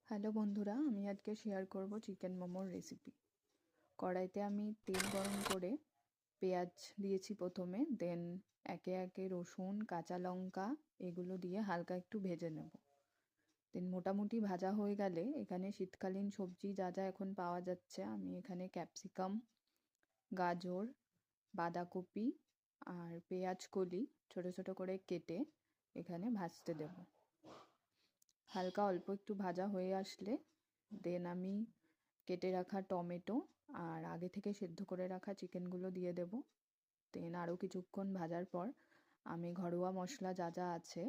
Hello বন্ধুরা, আমি আজকে শেয়ার করব চিকেন মোমোর রেসিপি। কড়াইতে আমি তেল গরম করে পেঁয়াজ দিয়েছি প্রথমে, দেন একে একে রসুন, কাঁচা লঙ্কা এগুলো দিয়ে হালকা একটু ভেজে নেব। দেন মোটামুটি ভাজা হয়ে গেলে এখানে শীতকালীন সবজি যা যা এখন পাওয়া যাচ্ছে, আমি এখানে ক্যাপসিকাম, গাজর, বাঁধাকপি আর পেঁয়াজ কলি ছোট ছোট করে কেটে এখানে ভাজতে দেব। হালকা অল্প একটু ভাজা হয়ে আসলে দেন আমি কেটে রাখা টমেটো আর আগে থেকে সেদ্ধ করে রাখা চিকেনগুলো দিয়ে দেব। দেন আরও কিছুক্ষণ ভাজার পর আমি ঘরোয়া মশলা যা যা আছে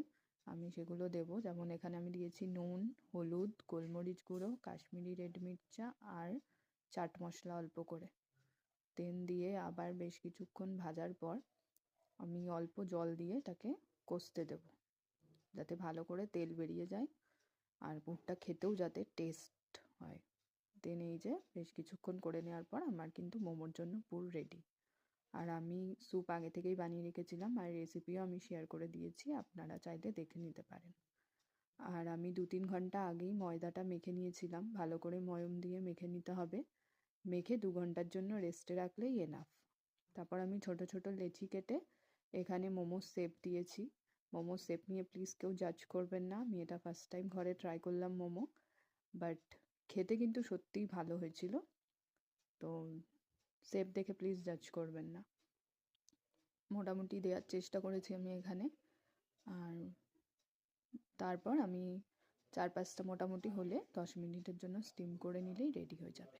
আমি সেগুলো দেব। যেমন এখানে আমি দিয়েছি নুন, হলুদ, গোলমরিচ গুঁড়ো, কাশ্মীরি রেড মির্চা আর চাট মশলা অল্প করে। দেন দিয়ে আবার বেশ কিছুক্ষণ ভাজার পর আমি অল্প জল দিয়ে এটাকে কষতে দেব, যাতে ভালো করে তেল বেরিয়ে যায় আর পুরটা খেতেও যাতে টেস্ট হয়। দেন এই যে বেশ কিছুক্ষণ করে নেওয়ার পর আমার কিন্তু মোমোর জন্য পুর রেডি। আর আমি স্যুপ আগে থেকেই বানিয়ে রেখেছিলাম আর রেসিপিও আমি শেয়ার করে দিয়েছি, আপনারা চাইলে দেখে নিতে পারেন। আর আমি 2-3 ঘন্টা আগেই ময়দাটা মেখে নিয়েছিলাম, ভালো করে ময়ম দিয়ে মেখে নিতে হবে। মেখে 2 ঘন্টার জন্য রেস্টে রাখলেই এনাফ। তারপর আমি ছোট ছোট লেচি কেটে এখানে মোমোর শেপ দিয়েছি। মোমোর শেপ নিয়ে প্লিজ কেউ জাজ করবেন না, আমি এটা ফার্স্ট টাইম ঘরে ট্রাই করলাম মোমো, বাট খেতে কিন্তু সত্যিই ভালো হয়েছিল। তো শেপ দেখে প্লিজ জাজ করবেন না। মোটামুটি দেওয়ার চেষ্টা করেছি আমি এখানে। আর তারপর আমি 4-5টা মোটামুটি হলে 10 মিনিটের জন্য স্টিম করে নিলেই রেডি হয়ে যাবে।